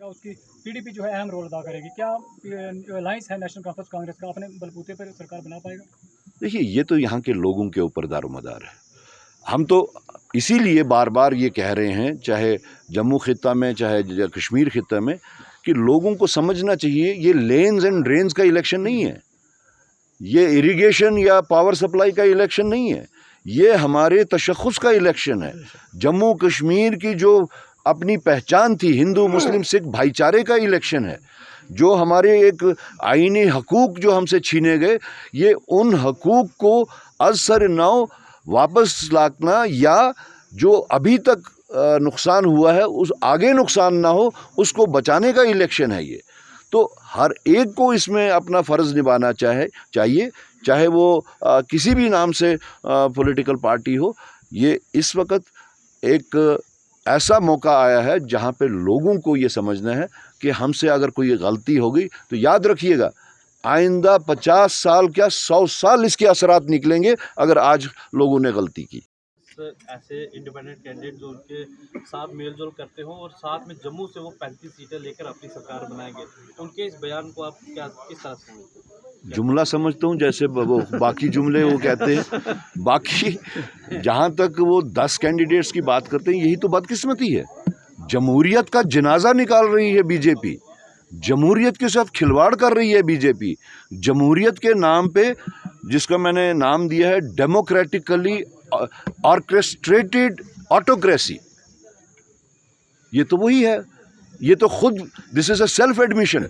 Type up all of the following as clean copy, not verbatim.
اس की पीडीपी जो है अहम रोल अदा करेगी। क्या अलायंस है नेशनल कॉन्फ्रेंस कांग्रेस का अपने बलबूते पर सरकार बना पाएगा? देखिए, ये तो यहाँ के लोगों के ऊपर दारोमदार है। हम तो इसीलिए बार बार ये कह रहे हैं, चाहे जम्मू खित्ता में चाहे कश्मीर खित्ता में, कि लोगों को समझना चाहिए ये लेन्स एंड ड्रेन्स का इलेक्शन नहीं है, ये इरिगेशन या पावर सप्लाई का इलेक्शन नहीं है, ये हमारे तशख़्ख़ुस का इलेक्शन है। जम्मू कश्मीर की जो अपनी पहचान थी हिंदू मुस्लिम सिख भाईचारे का इलेक्शन है। जो हमारे एक आईनी हकूक़ जो हमसे छीने गए, ये उन हकूक़ को अज़सर नौ वापस लाना, या जो अभी तक नुकसान हुआ है उस आगे नुकसान ना हो, उसको बचाने का इलेक्शन है ये। तो हर एक को इसमें अपना फ़र्ज़ निभाना चाहिए, चाहे वो किसी भी नाम से पॉलिटिकल पार्टी हो। ये इस वक्त एक ऐसा मौका आया है जहाँ पे लोगों को ये समझना है कि हमसे अगर कोई गलती हो गई तो याद रखिएगा, आइंदा 50 साल क्या 100 साल इसके असरात निकलेंगे अगर आज लोगों ने गलती की। ऐसे इंडिपेंडेंट कैंडिडेट जो उनके साथ मेलजोल करते हो और साथ में जम्मू से वो 35 सीटें लेकर अपनी सरकार बनाएंगे, उनके इस बयान को आप किस तरह से समझते हैं? जुमला समझता हूँ, जैसे वो बाकी जुमले वो कहते हैं। बाकी जहाँ तक वो 10 कैंडिडेट्स की बात करते हैं, यही तो बदकिस्मती है। जमहूरियत का जनाजा निकाल रही है बीजेपी, जमहूरियत के साथ खिलवाड़ कर रही है बीजेपी। जमहूरियत के नाम पे, जिसका मैंने नाम दिया है डेमोक्रेटिकली ऑर्केस्ट्रेटेड ऑटोक्रेसी, ये तो वही है। ये तो खुद this is a self admission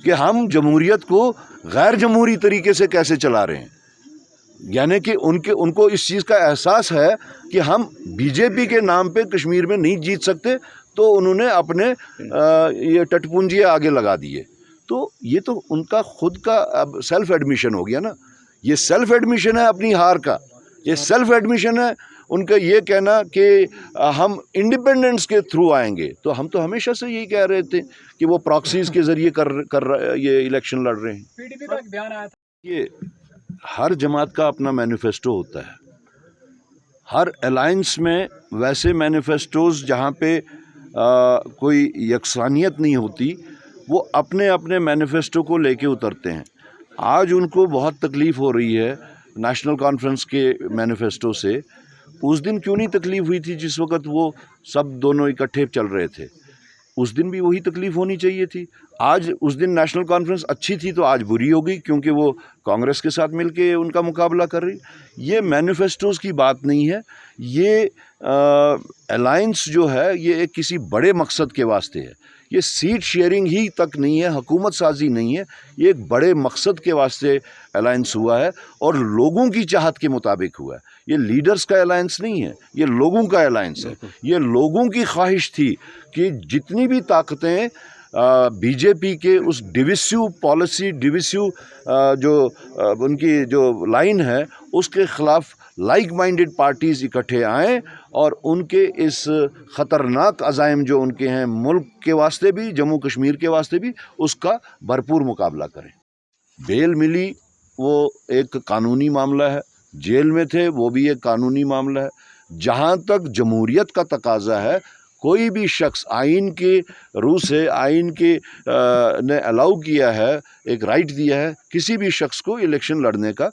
कि हम जमहूरियत को गैर जमहूरी तरीके से कैसे चला रहे हैं। यानी कि उनको इस चीज़ का एहसास है कि हम बीजेपी के नाम पे कश्मीर में नहीं जीत सकते, तो उन्होंने अपने ये टटपुंजिए आगे लगा दिए। तो ये तो उनका खुद का अब सेल्फ एडमिशन हो गया ना। ये सेल्फ एडमिशन है अपनी हार का, ये सेल्फ एडमिशन है उनका ये कहना कि हम इंडिपेंडेंस के थ्रू आएंगे। तो हम तो हमेशा से यही कह रहे थे कि वो प्रॉक्सीज़ के ज़रिए ये इलेक्शन लड़ रहे हैं। पीडीपी का एक बयान आया था, ये हर जमात का अपना मैनिफेस्टो होता है। हर अलायंस में वैसे मैनिफेस्टोज़ जहाँ पे कोई यकसानियत नहीं होती, वो अपने अपने मैनिफेस्टो को लेके उतरते हैं। आज उनको बहुत तकलीफ़ हो रही है नेशनल कॉन्फ्रेंस के मैनिफेस्टो से। उस दिन क्यों नहीं तकलीफ़ हुई थी जिस वक्त वो सब दोनों इकट्ठे चल रहे थे? उस दिन भी वही तकलीफ़ होनी चाहिए थी। आज उस दिन नेशनल कॉन्फ्रेंस अच्छी थी तो आज बुरी हो गई क्योंकि वो कांग्रेस के साथ मिलके उनका मुकाबला कर रही। ये मैनिफेस्टोज़ की बात नहीं है, ये अलायंस जो है ये एक किसी बड़े मकसद के वास्ते है। ये सीट शेयरिंग ही तक नहीं है, हुकूमत साजी नहीं है, ये एक बड़े मकसद के वास्ते अलायंस हुआ है और लोगों की चाहत के मुताबिक हुआ है। ये लीडर्स का अलायंस नहीं है, ये लोगों का अलायंस है। ये लोगों की ख्वाहिश थी कि जितनी भी ताकतें बीजेपी के उस डिविसिव पॉलिसी, डिविसिव जो उनकी जो लाइन है, उसके ख़िलाफ़ लाइक माइंडेड पार्टीज़ इकट्ठे आएँ और उनके इस ख़तरनाक अज़ाइम जो उनके हैं मुल्क के वास्ते भी, जम्मू कश्मीर के वास्ते भी, उसका भरपूर मुकाबला करें। बेल मिली वो एक कानूनी मामला है, जेल में थे वो भी एक कानूनी मामला है। जहाँ तक जमहूरियत का तकाज़ा है, कोई भी शख्स आइन के रूह से, आइन के ने अलाउ किया है, एक राइट दिया है किसी भी शख्स को इलेक्शन लड़ने का।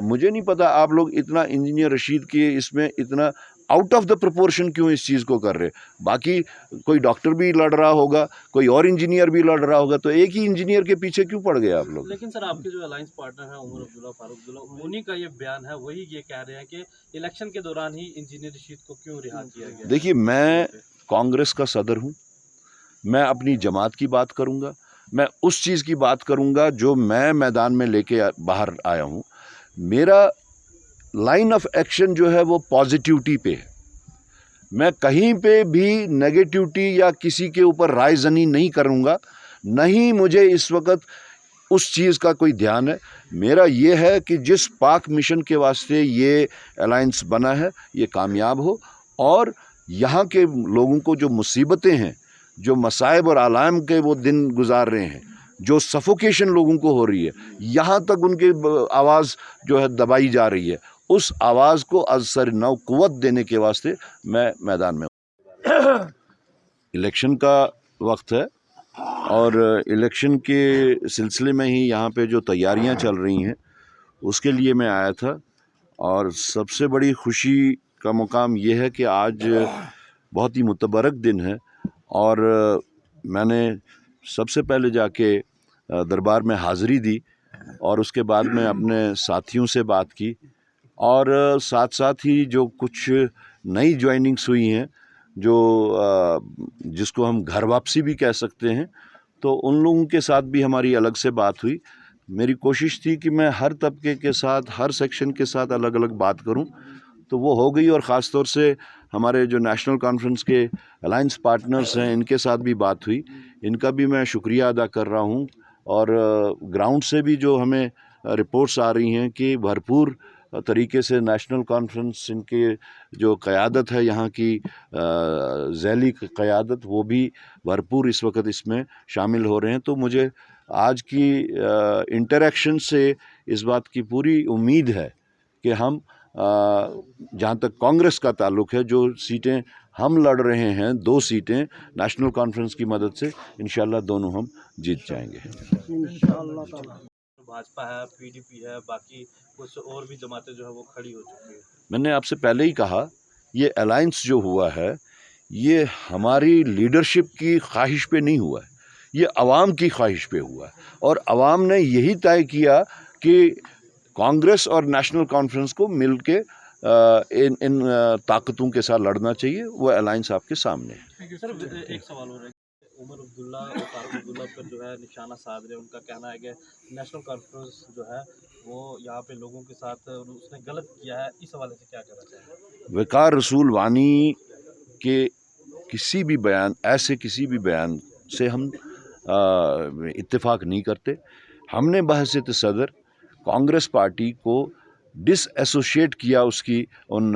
मुझे नहीं पता आप लोग इतना इंजीनियर रशीद के इसमें इतना आउट ऑफ द प्रोपोर्शन क्यों इस चीज़ को कर रहे। बाकी कोई डॉक्टर भी लड़ रहा होगा, कोई और इंजीनियर भी लड़ रहा होगा, तो एक ही इंजीनियर के पीछे क्यों पड़ गए आप लोग? लेकिन सर, आपके जो अलायंस पार्टनर है उमर अब्दुल्ला, फारूक अब्दुल्ला, उन्हीं का ये बयान है, वही ये कह रहे हैं कि इलेक्शन के दौरान ही इंजीनियर रशीद को क्यों रिहा किया गया। देखिए, मैं कांग्रेस का सदर हूँ, मैं अपनी जमात की बात करूँगा, मैं उस चीज़ की बात करूँगा जो मैं मैदान में लेके बाहर आया हूँ। मेरा लाइन ऑफ एक्शन जो है वो पॉजिटिविटी पे है। मैं कहीं पे भी नेगेटिविटी या किसी के ऊपर रायज़नी नहीं करूँगा, नहीं मुझे इस वक्त उस चीज़ का कोई ध्यान है। मेरा ये है कि जिस पाक मिशन के वास्ते ये अलायंस बना है ये कामयाब हो और यहाँ के लोगों को जो मुसीबतें हैं, जो मसाइब और आलाम के वो दिन गुजार रहे हैं, जो सफोकेशन लोगों को हो रही है, यहाँ तक उनकी आवाज़ जो है दबाई जा रही है, उस आवाज़ को अज़सर नौ क़ुव्वत देने के वास्ते मैं मैदान में हूँ। इलेक्शन का वक्त है, اور الیکشن کے سلسلے میں ہی یہاں پہ جو تیاریاں چل رہی ہیں اس کے لیے میں آیا تھا. اور سب سے بڑی خوشی کا مقام یہ ہے کہ آج بہت ہی متبرک دن ہے اور میں نے سب سے پہلے جا کے دربار میں حاضری دی اور اس کے بعد میں اپنے ساتھیوں سے بات کی اور ساتھ ساتھ ہی جو کچھ نئی جوائننگس ہوئی ہیں جو جس کو ہم گھر واپسی بھی کہہ سکتے ہیں تو ان لوگوں کے ساتھ بھی ہماری الگ سے بات ہوئی. میری کوشش تھی کہ میں ہر طبقے کے ساتھ ہر سیکشن کے ساتھ الگ الگ بات کروں تو وہ ہو گئی اور خاص طور سے ہمارے جو نیشنل کانفرنس کے الائنس پارٹنرز ہیں ان کے ساتھ بھی بات ہوئی. ان کا بھی میں شکریہ ادا کر رہا ہوں اور گراؤنڈ سے بھی جو ہمیں رپورٹس آ رہی ہیں کہ بھرپور طریقے سے نیشنل کانفرنس ان کے جو قیادت ہے یہاں کی ذیلی قیادت وہ بھی بھرپور اس وقت اس میں شامل ہو رہے ہیں. تو مجھے آج کی انٹریکشن سے اس بات کی پوری امید ہے کہ ہم جہاں تک کانگریس کا تعلق ہے جو سیٹیں ہم لڑ رہے ہیں 2 سیٹیں نیشنل کانفرنس کی مدد سے انشاءاللہ دونوں ہم جیت جائیں گے. بھاجپا ہے, PDP ہے, باقی کچھ اور بھی جماعتیں جو ہے وہ کھڑی ہو چکی ہیں. میں نے آپ سے پہلے ہی کہا یہ الائنس جو ہوا ہے یہ ہماری لیڈرشپ کی خواہش پہ نہیں ہوا ہے, یہ عوام کی خواہش پہ ہوا ہے اور عوام نے یہی طے کیا کہ کانگریس اور نیشنل کانفرنس کو مل کے ان طاقتوں کے ساتھ لڑنا چاہیے. وہ الائنس آپ کے سامنے ہے. سر ایک سوال ہو رہا ہے, عمر عبداللہ اور فاروق عبداللہ پر جو ہے نشانہ سادھ رہے ہیں. ان کا کہنا ہے کہ نیشنل کانفرنس جو ہے وہ یہاں پہ لوگوں کے ساتھ اس نے غلط کیا ہے. اس حوالے سے کیا کہنا چاہیں گے؟ وقار رسول وانی کے کسی بھی بیان سے ہم اتفاق نہیں کرتے. ہم نے بحیثیت صدر کانگریس پارٹی کو ڈس ایسوشیٹ کیا اس کی ان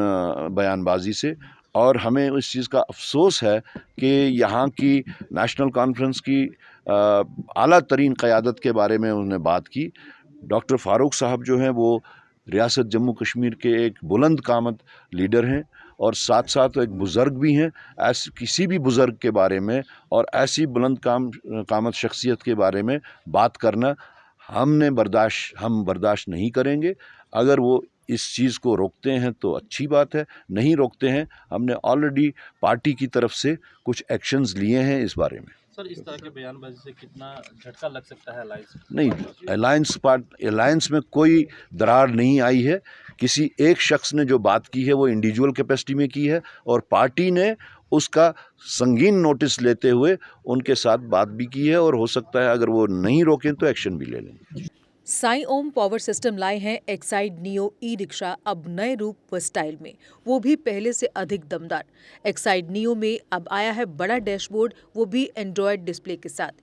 بیان بازی سے اور ہمیں اس چیز کا افسوس ہے کہ یہاں کی نیشنل کانفرنس کی اعلیٰ ترین قیادت کے بارے میں انہوں نے بات کی. ڈاکٹر فاروق صاحب جو ہیں وہ ریاست جموں کشمیر کے ایک بلند قامت لیڈر ہیں اور ساتھ ساتھ ایک بزرگ بھی ہیں. ایسے کسی بھی بزرگ کے بارے میں اور ایسی بلند قامت شخصیت کے بارے میں بات کرنا ہم برداشت نہیں کریں گے. اگر وہ اس چیز کو روکتے ہیں تو اچھی بات ہے, نہیں روکتے ہیں ہم نے آلریڈی پارٹی کی طرف سے کچھ ایکشنز لیے ہیں اس بارے میں. سر اس طرح کے بیان بازی سے کتنا جھٹکا لگ سکتا ہے الائنس؟ نہیں, الائنس میں کوئی درار نہیں آئی ہے. کسی ایک شخص نے جو بات کی ہے وہ انڈیویجول کیپیسٹی میں کی ہے اور پارٹی نے اس کا سنگین نوٹس لیتے ہوئے ان کے ساتھ بات بھی کی ہے اور ہو سکتا ہے اگر وہ نہیں روکیں تو ایکشن بھی لے لیں. سائی اوم پاور سسٹم لائے ہیں ایکسائیڈ نیو ای رکشا اب نئے روپ و سٹائل میں, وہ بھی پہلے سے ادھک دمدار. ایکسائیڈ نیو میں اب آیا ہے بڑا ڈیش بورڈ, وہ بھی اینڈرائڈ ڈسپلے کے ساتھ,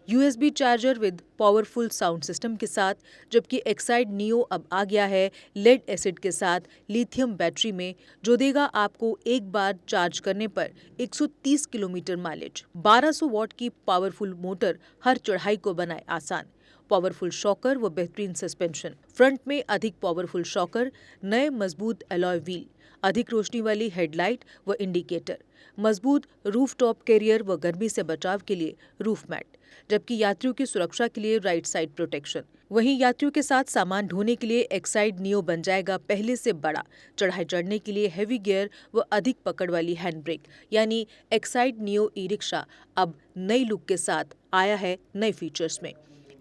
USB charger with powerful sound system کے ساتھ, جبکہ ایکسائیڈ نیو اب آ گیا ہے لیڈ ایسڈ کے ساتھ لیتھیم بیٹری میں جو دے گا آپ کو ایک بار چارج کرنے پر 130 کلومیٹر مائلیج. 1200 واٹ کی پاورفل موٹر ہر چڑھائی کو بنائے آسان. پاورفل شاکر و بہترین سسپینشن, فرنٹ میں ادھک پاورفل شاکر, نئے مضبوط الوائے ویل, ادھک روشنی والی ہیڈ لائٹ و انڈیکیٹر, مضبوط روف ٹاپ کیریئر و گرمی سے بچاؤ کے لیے روف میٹ, جبکہ یاتریوں کی سرکشا کے لیے رائٹ سائڈ پروٹیکشن. وہیں یاتریوں کے ساتھ سامان ڈھونے کے لیے ایکسائیڈ نیو بن جائے گا پہلے سے بڑا. چڑھائی چڑھنے کے لیے ہیوی گیئر و ادھک پکڑ والی ہینڈ بریک, یعنی ایکسائیڈ نیو ای رکشا اب نئی لک کے ساتھ آیا ہے نئے فیچرز میں.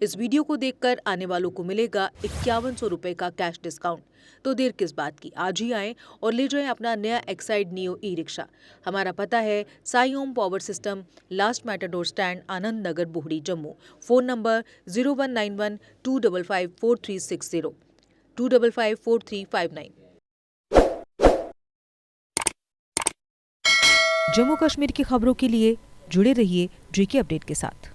اس ویڈیو کو دیکھ کر آنے والوں کو ملے گا 5100 روپے کا کیش ڈسکاؤنٹ. تو دیر کس بات کی, آج ہی آئیں اور لے جائیں اپنا نیا ایکسائیڈ نیو ای رکشا. ہمارا پتہ ہے Sai Om power system, last matador stand, Anand Nagar, Bohri, Jammu. Phone number 0191 255 4360 255 4359. Jammu Kashmir کی خبروں کے لیے جڑے رہیے JK اپڈیٹ کے ساتھ.